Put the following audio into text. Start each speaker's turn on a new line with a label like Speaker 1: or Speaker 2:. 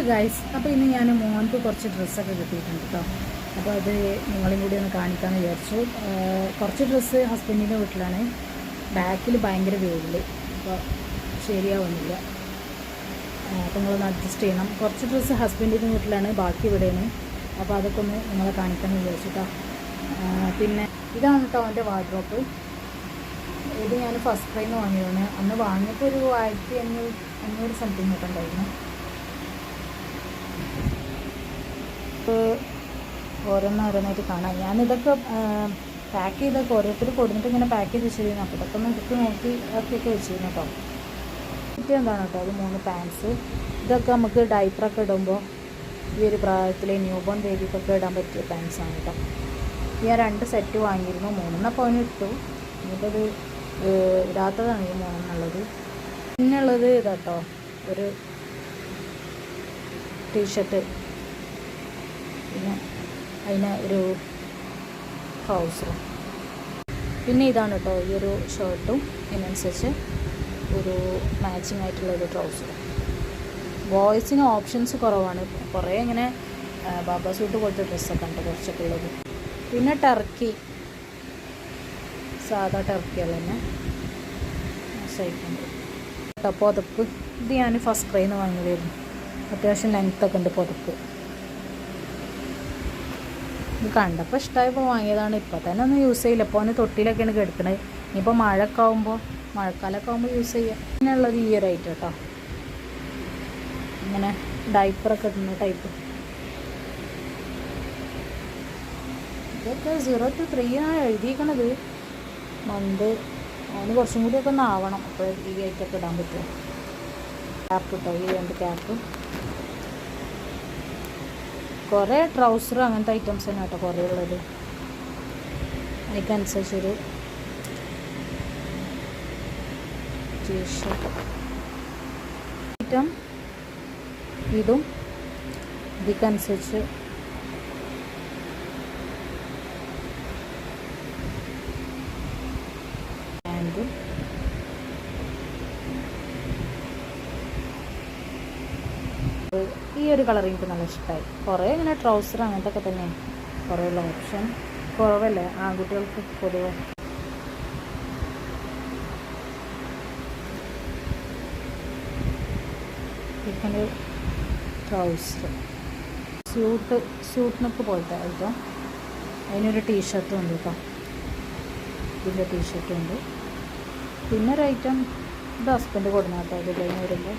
Speaker 1: Hello guys, അപ്പോൾ ഇന്ന് ഞാൻ മോൻക്ക് കുറച്ച് ഡ്രസ്സൊക്കെ കിട്ടിയിട്ടുണ്ട് കേട്ടോ. അപ്പോൾ അത് നിങ്ങളും കൂടി ഒന്ന് കാണിക്കാമെന്ന് വിചാരിച്ചു. കുറച്ച് ഡ്രസ്സ് ഹസ്ബൻഡിൻ്റെ വീട്ടിലാണ്. ബാക്കിൽ ഭയങ്കര വെയിൽ, അപ്പോൾ ശരിയാവുന്നില്ല. അപ്പോൾ നിങ്ങളൊന്ന് അഡ്ജസ്റ്റ് ചെയ്യണം. കുറച്ച് ഡ്രസ്സ് ഹസ്ബൻഡിൻ്റെ വീട്ടിലാണ്, ബാക്കി ഇവിടെയാണ്. അപ്പോൾ അതൊക്കെ ഒന്ന് നിങ്ങളെ കാണിക്കാമെന്ന് വിചാരിച്ചു കേട്ടോ. പിന്നെ ഇതാണ് കേട്ടോ അവൻ്റെ വാർഡ്രോപ്പ്. ഇത് ഞാൻ ഫസ്റ്റ് ക്രൈന്ന് വാങ്ങിയതാണ്. അന്ന് വാങ്ങിയപ്പോൾ ഒരു 1500 സംതിങ് ഒക്കെ ഉണ്ടായിരുന്നു. ഓരോന്നോരോന്നായിട്ട് കാണാം. ഞാനിതൊക്കെ പാക്ക് ചെയ്തൊക്കെ ഓരോരുത്തർ കൊടുത്തിട്ട് ഇങ്ങനെ പാക്ക് ചെയ്ത് വെച്ചിരുന്നു. അപ്പോൾ ഇതൊക്കെ ഒന്ന് എടുത്ത് നോക്കി ആക്കിയൊക്കെ വെച്ചിരുന്നു കേട്ടോ. കിട്ടിയ എന്താണ് കേട്ടോ, അത് 3 പാൻസ്. ഇതൊക്കെ നമുക്ക് ഡൈപ്പറൊക്കെ ഇടുമ്പോൾ ഈ ഒരു പ്രായത്തിലെ ന്യൂബോൺ ബേബിക്കൊക്കെ ഇടാൻ പറ്റിയ പാൻസാണ് കേട്ടോ. ഞാൻ 2 സെറ്റ് വാങ്ങിയിരുന്നു. 3 പോയിന്റ് ഇട്ടു. എന്നിട്ടത് ഇടാത്തതാണ് ഈ 3 പിന്നെ ഉള്ളത് ഇതാട്ടോ, ഒരു ടീഷർട്ട്, പിന്നെ അതിന് ഒരു ട്രൗസറും. പിന്നെ ഇതാണ് കേട്ടോ ഈ ഒരു ഷർട്ടും ഇതിനനുസരിച്ച് ഒരു മാച്ചിങ് ആയിട്ടുള്ളൊരു ട്രൗസറും. ബോയ്സിന് ഓപ്ഷൻസ് കുറവാണ്. കുറേ ഇങ്ങനെ ബാബാ സൂട്ട് പോലത്തെ ഡ്രസ്സൊക്കെ ഉണ്ട് കുറച്ചൊക്കെ ഉള്ളത്. പിന്നെ ടർക്കി, സാധാ ടർക്കികൾ തന്നെ സൈക്കുണ്ട് കേട്ടോ. പുതപ്പ് ഇത് ഞാൻ ഫസ്റ്റ് ക്രൈന്ന് വാങ്ങിയതായിരുന്നു. അത്യാവശ്യം ലെങ്ത്തൊക്കെ ഉണ്ട് പുതപ്പ്. ഇത് കണ്ടപ്പോൾ ഇഷ്ടമായപ്പോൾ വാങ്ങിയതാണ്. ഇപ്പോൾ തന്നെ ഒന്നും യൂസ് ചെയ്യില്ല. ഇപ്പോൾ അവന് തൊട്ടിയിലൊക്കെയാണ് കിടക്കണത്. ഇനിയിപ്പോൾ മഴക്കാലമൊക്കെ ആകുമ്പോൾ യൂസ് ചെയ്യുക. പിന്നെയുള്ളത് ഈ ഒരു ഐറ്റം കേട്ടോ, ഇങ്ങനെ ഡൈപ്പറൊക്കെ ഇടുന്ന ടൈപ്പ്. ഇതൊക്കെ 0 to 3 ആണ് എഴുതിയിരിക്കണത്. മന്ത് അവന് കുറച്ചും കൂടിയൊക്കെ ഒന്ന് ആവണം, അപ്പോൾ ഈ ഐറ്റമൊക്കെ ഇടാൻ പറ്റുമോ. ക്യാപ്പ് കേട്ടോ, ഈ 2 ക്യാപ്പ്. കുറേ ട്രൗസർ അങ്ങനത്തെ ഐറ്റംസ് തന്നെ കേട്ടോ കുറേ ഉള്ളത്. അതിനനുസരിച്ചൊരു ടീഷർട്ട് ഐറ്റം, ഇതും ഇതിനനുസരിച്ച് പാൻറ്റും. ഈ ഒരു കളർ എനിക്ക് നല്ല ഇഷ്ടമായി. കുറേ ഇങ്ങനെ ട്രൗസർ അങ്ങനത്തെ ഒക്കെ തന്നെ കുറേ ഉള്ള ഓപ്ഷൻ കുറവല്ലേ ആൺകുട്ടികൾക്ക് പൊതുവെ. പിന്നെ ട്രൗസർ സ്യൂട്ടിനൊക്കെ പോലത്തെ ഐറ്റം. അതിനൊരു ടീഷർട്ടും ഉണ്ട് കേട്ടോ, ഇതിൻ്റെ ടീഷർട്ടും ഉണ്ട്. പിന്നെ ഒരു ഐറ്റം ഇത് ഹസ്ബൻഡ് കൊടുന്ന കേട്ടോ, ഇത് കഴിഞ്ഞ് വരുമ്പോൾ